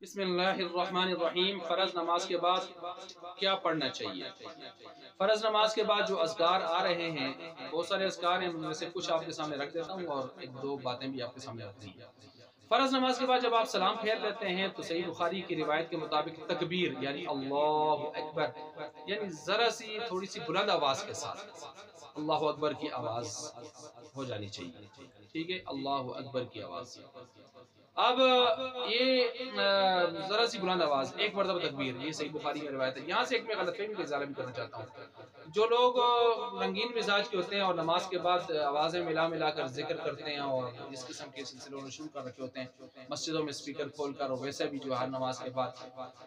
بسم اللہ الرحمن الرحیم۔ فرض نماز کے بعد کیا پڑھنا چاہیے؟ فرض نماز کے بعد جو اذکار آ رہے ہیں، بہت سارے اذکار ہیں، ان میں سے کچھ آپ کے سامنے رکھ دیتا ہوں اور ایک دو باتیں بھی آپ کے سامنے رکھ دی ہیں۔ فرض نماز کے بعد جب آپ سلام پھیر لیتے ہیں تو صحیح بخاری کی روایت کے مطابق تکبیر یعنی اللہ اکبر، یعنی ذرا سی تھوڑی سی بلند آواز کے ساتھ اللہ اکبر کی آواز ہو جانی چاہیے، ٹھیک ہے، اللہ اکبر کی آواز۔ اب یہ ذرا سی بلند آواز، ایک مرتبہ تکبیر، یہ صحیح بخاری میں روایت ہے۔ یہاں سے ایک میں غلط فہمی کا اظہار بھی کرنا چاہتا ہوں۔ جو لوگ رنگین مزاج کے ہوتے ہیں اور نماز کے بعد آوازیں ملا ملا کر ذکر کرتے ہیں اور اس قسم کے سلسلوں نے شروع کر رکھے ہوتے ہیں مسجدوں میں اسپیکر کھول کر، اور ویسے بھی جو ہر نماز کے بعد،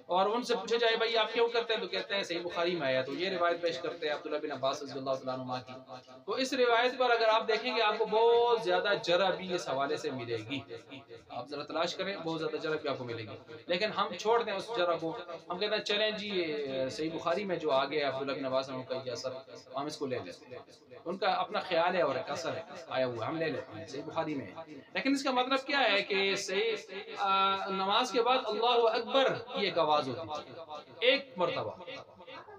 اور ان سے پوچھا جائے بھائی آپ کیوں کرتے ہیں تو کہتے ہیں صحیح بخاری میں آیا، تو یہ روایت پیش کرتے ہیں عبداللہ بن عباس رضی اللہ تعالیٰ عنہ کی۔ تو اس روایت پر اگر آپ دیکھیں گے آپ کو بہت زیادہ جرح بھی اس حوالے سے ملے گی، آپ ذرا تلاش کریں، بہت زیادہ جرح بھی آپ کو ملے گی، لیکن ہم چھوڑ دیں اس جرح کو، ہم کہتے ہیں چلیں جی صحیح بخاری میں جو آگے عبداللہ بن عباس عنہ کا یہ اثر، ہم اس کو لے لیتے ہیں، ان کا اپنا خیال ہے اور ایک اثر ہے آیا ہوا، ہم لے لیتے ہیں، صحیح بخاری میں ہے۔ لیکن اس کا مطلب کیا ہے کہ صحیح نماز کے بعد اللہ اکبر کی ایک آواز ہوتی ہے ایک مرتبہ،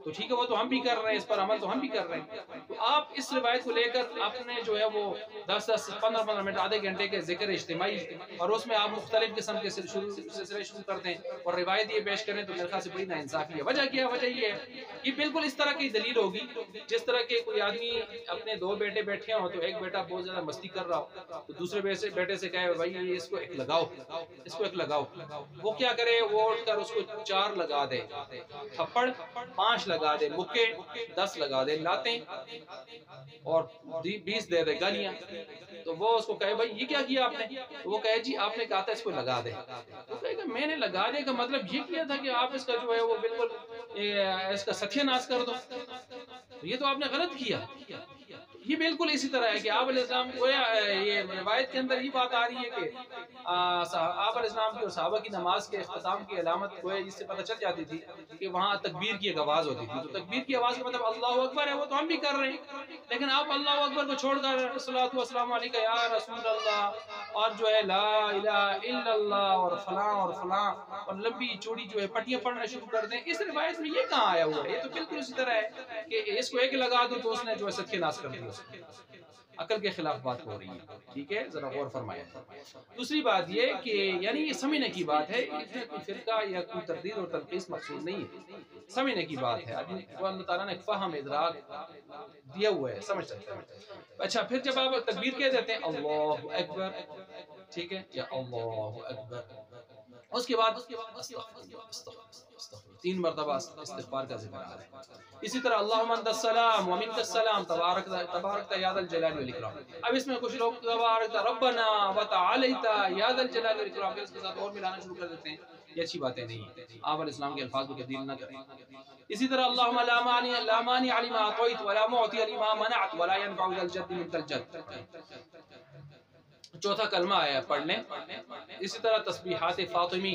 تو ٹھیک ہے، وہ تو ہم بھی کر رہے ہیں، اس پر عمل تو ہم بھی کر رہے ہیں۔ تو آپ اس روایت کو لے کر اپنے جو ہے وہ 10-15 منٹ آدھے گھنٹے کے ذکر اجتماعی، اور اس میں آپ مختلف قسم کے سلسلے شروع کر دیں اور روایت یہ پیش کریں، تو میرے خیال سے بڑی ناانصافی ہے۔ وجہ کیا ہے؟ وجہ یہ ہے، یہ بالکل اس طرح کی دلیل ہوگی جس طرح کے کوئی آدمی اپنے دو بیٹے بیٹھے ہوں تو ایک بیٹا بہت زیادہ مستی کر رہا ہو تو دوسرے بیٹے سے کہے بھائی اس کو ایک لگاؤ، اس کو ایک لگاؤ، وہ کیا کرے؟ وہ اٹھ کر اس کو 4 لگا دے، تھپڑ 5 لگا دے، مکے 10 لگا دے، لاتیں اور 20 دے دے گالیاں، تو وہ اس کو کہے بھائی یہ کیا کیا آپ نے؟ تو وہ کہے جی آپ نے کہا تھا اس کو لگا دے، تو کہے کہ میں نے لگا دے کا مطلب یہ کیا تھا کہ آپ اس کا جو ہے وہ بالکل اس کا ستیہ ناش کر دو، یہ تو آپ نے غلط کیا۔ یہ بالکل اسی طرح ہے کہ آپ علیہ السلام کو یہ روایت کے اندر یہ بات آ رہی ہے کہ آپ علیہ السلام کی اور صحابہ کی نماز کے اختتام کی علامت کو ہے، جس سے پتہ چل جاتی تھی کہ وہاں تکبیر کی ایک آواز ہوتی تھی، تو تکبیر کی آواز کا مطلب اللہ اکبر ہے، وہ تو ہم بھی کر رہے ہیں، لیکن آپ اللہ اکبر کو چھوڑ کر الصلاۃ والسلام علیک یا رسول اللہ اور جو ہے لا الہ الا اللہ اور فلاں اور فلاں اور لمبی چوڑی جو ہے پٹیاں پڑھنا شروع کر دیں، اس روایت میں یہ کہاں آیا ہوا ہے؟ یہ تو بالکل اسی طرح ہے کہ اس کو ایک لگا دو تو اس نے جو ہے ستیہ ناش کر دیا، عقل کے خلاف بات ہو رہی ہے، ٹھیک ہے، ذرا غور فرمائیں۔ دوسری بات یہ کہ یعنی یہ سمجھنے کی بات ہے، اس میں کوئی فرقہ یا کوئی تردید اور تنقیص مقصود نہیں ہے، سمجھنے کی بات ہے، آدمی کو اللہ تعالیٰ نے فہم ادراک دیا ہوا ہے، سمجھ سکتے ہیں۔ اچھا، پھر جب آپ تکبیر کہہ دیتے ہیں اللہ اکبر، ٹھیک ہے، یا اللہ اکبر، اس کے بعد 3 مرتبہ استغفار کا ذکر آ رہا ہے۔ اسی طرح اللہم انت السلام ومنک السلام تبارکت یا ذا الجلال والاکرام۔ اب اس میں کچھ لوگ تبارکت ربنا وتعالیت یا ذا الجلال والاکرام پھر اس کے ساتھ اور ملانا شروع کر دیتے ہیں، یہ اچھی باتیں نہیں ہیں، آپ علیہ السلام کے الفاظ کو تبدیل نہ کریں۔ اسی طرح اللہم لا مانع لما اعطیت ولا معطی لما منعت ولا ينفع ذا الجد منک الجد، چوتھا کلمہ آیا پڑھ لیں۔ اسی طرح تسبیحات فاطمی،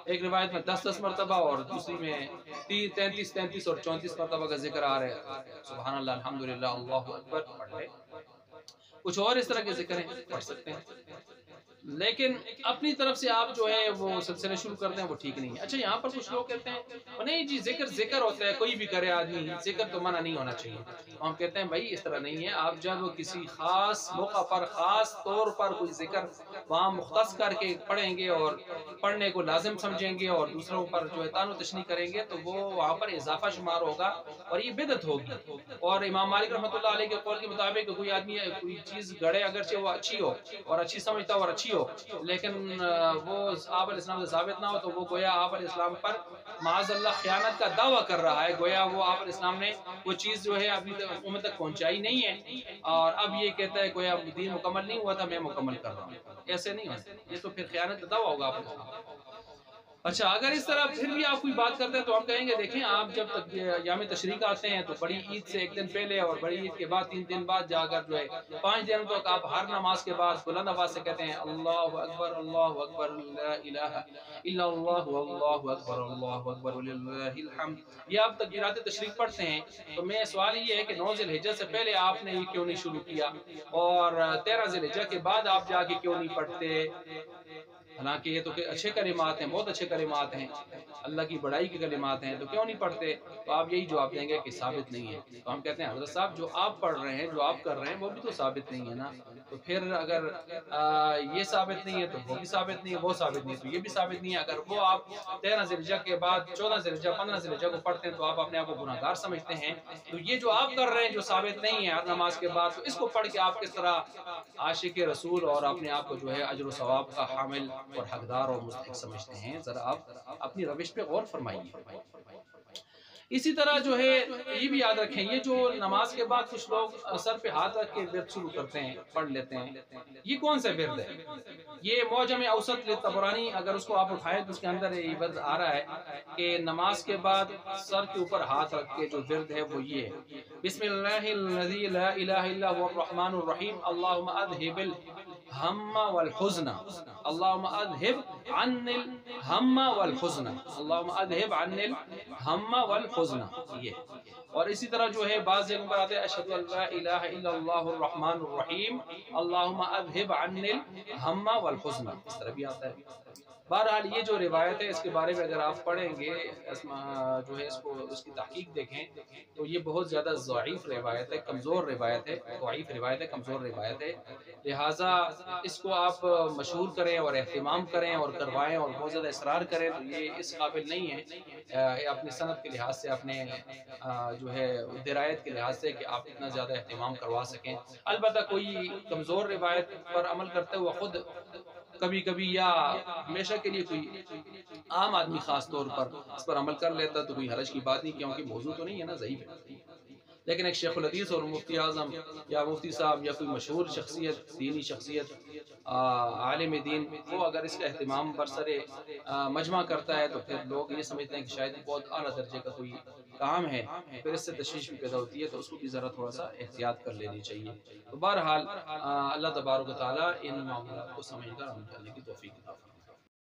ایک روایت میں 10 مرتبہ اور دوسری میں 33 اور 34 مرتبہ کا ذکر آ رہا ہے، سبحان اللہ، الحمدللہ، اللہ اکبر پڑھ لیں۔ کچھ اور اس طرح کے ذکر ہیں پڑھ سکتے ہیں، لیکن اپنی طرف سے آپ جو ہے وہ سلسلے شروع کرتے ہیں، وہ ٹھیک نہیں ہے۔ اچھا، یہاں پر کچھ لوگ کہتے ہیں نہیں جی ذکر ہوتا ہے، کوئی بھی کرے آدمی، ذکر تو منع نہیں ہونا چاہیے۔ ہم کہتے ہیں بھائی اس طرح نہیں ہے، آپ جب کسی خاص موقع پر خاص طور پر کوئی ذکر وہاں مختص کر کے پڑھیں گے اور پڑھنے کو لازم سمجھیں گے اور دوسروں پر جو ہے تان و تشنیع کریں گے تو وہ وہاں پر اضافہ شمار ہوگا اور یہ بدعت ہوگی۔ اور امام مالک رحمۃ اللہ علیہ کے قول کے مطابق کوئی آدمی کوئی چیز گڑے اگرچہ وہ اچھی ہو اور اچھی سمجھتا ہو اور اچھی ہو، لیکن وہ آپ علیہ السلام سے ثابت نہ ہو تو وہ گویا آپ علیہ السلام پر معاذ اللہ خیانت کا دعویٰ کر رہا ہے، گویا وہ آپ علیہ السلام نے وہ چیز جو ہے ابھی امت تک پہنچائی نہیں ہے اور اب یہ کہتا ہے گویا دین مکمل نہیں ہوا تھا، میں مکمل کر رہا ہوں، ایسے نہیں ہوتا، یہ تو پھر خیانت کا دعویٰ ہوگا آپ علیہ السلام۔ اچھا، اگر اس طرح پھر بھی آپ کوئی بات کرتے ہیں تو ہم کہیں گے دیکھیں آپ جب تک یوم تشریق آتے ہیں تو بڑی عید سے 1 دن پہلے اور بڑی عید کے بعد 3 دن بعد جا کر جو ہے 5 دن تک آپ ہر نماز کے بعد بلند آواز سے کہتے ہیں اللہ اکبر لا الہ الا اللہ اللہ اکبر وللہ الحمد، یہ آپ تکبیرات تشریق پڑھتے ہیں۔ تو میں سوال یہ ہے کہ 9 ذی الحجہ سے پہلے آپ نے یہ کیوں نہیں شروع کیا اور 13 ذی الحجہ کے بعد آپ جا کے کیوں نہیں پڑھتے؟ حالانکہ یہ تو کہ اچھے کلمات ہیں، بہت اچھے کلمات ہیں، اللہ کی بڑائی کے کلمات ہیں، تو کیوں نہیں پڑھتے؟ تو آپ یہی جواب دیں گے کہ ثابت نہیں ہے۔ تو ہم کہتے ہیں حضرت صاحب جو آپ پڑھ رہے ہیں، جو آپ کر رہے ہیں، وہ بھی تو ثابت نہیں ہے نا۔ تو پھر اگر یہ ثابت نہیں ہے تو وہ بھی ثابت نہیں ہے، وہ ثابت نہیں ہے تو یہ بھی ثابت نہیں ہے۔ اگر وہ آپ 13 ذی الحجہ کے بعد 14 ذی الحجہ 15 ذی الحجہ کو پڑھتے ہیں تو آپ اپنے آپ کو گناہ گار سمجھتے ہیں۔ تو یہ جو آپ کر رہے ہیں جو ثابت نہیں ہے ہر نماز کے بعد، تو اس کو پڑھ کے آپ کس طرح عاشق رسول اور اپنے آپ کو جو ہے اجر و ثواب کا حامل اور حقدار اور مستحق سمجھتے ہیں؟ ذرا آپ اپنی روش پہ غور فرمائیے۔ اسی طرح جو ہے یہ بھی یاد رکھیں، یہ جو نماز کے بعد کچھ لوگ سر پہ ہاتھ رکھ کے ورد شروع کرتے ہیں، پڑھ لیتے ہیں، یہ کون سا ورد ہے؟ یہ معجم اوسط طبرانی اگر اس کو آپ اٹھائیں تو اس کے اندر یہ ورد آ رہا ہے کہ نماز کے بعد سر کے اوپر ہاتھ رکھ کے جو ورد ہے وہ یہ ہے: بسم اللہ الذی لا الہ الا هو الرحمن الرحیم، اللہم اذہب الہم والحزن، اللہم اذہب عن الہم والحزن، اللہم اذہب عن الہم والحزن، یہ۔ اور اسی طرح جو ہے بعض جگہوں پر آتے ہیں اشہد ان لا الہ الا اللہ الرحمن الرحیم، اللہم اذہب عن الہم والحزن، اس طرح بھی آتا ہے۔ بہرحال یہ جو روایت ہے اس کے بارے میں اگر آپ پڑھیں گے جو ہے اس کی تحقیق دیکھیں تو یہ بہت زیادہ ضعیف روایت ہے، کمزور روایت ہے، ضعیف روایت ہے، کمزور روایت ہے۔ لہٰذا اس کو آپ مشہور کریں اور اہتمام کریں اور کروائیں اور بہت زیادہ اصرار کریں تو یہ اس قابل نہیں ہے اپنی صنعت کے لحاظ سے، اپنے جو ہے درایت کے لحاظ سے کہ آپ اتنا زیادہ اہتمام کروا سکیں۔ البتہ کوئی کمزور روایت پر عمل کرتے ہوئے خود کبھی کبھی یا ہمیشہ کے لیے کوئی عام آدمی خاص طور پر اس پر عمل کر لیتا تو کوئی حرج کی بات نہیں، کیونکہ موضوع تو نہیں ہے نا، ضعیف ہے۔ لیکن ایک شیخ الحدیث اور مفتی اعظم یا مفتی صاحب یا کوئی مشہور شخصیت، دینی شخصیت، عالم دین، وہ اگر اس کا اہتمام برسر مجمع کرتا ہے تو پھر لوگ یہ سمجھتے ہیں کہ شاید بہت اعلیٰ درجے کا کوئی کام ہے، پھر اس سے تشویش بھی پیدا ہوتی ہے، تو اس کو بھی ذرا تھوڑا سا احتیاط کر لینی چاہیے۔ تو بہرحال اللہ تبارک و تعالیٰ ان معاملات کو سمجھ کر عمل کرنے کی توفیق عطا فرمائے۔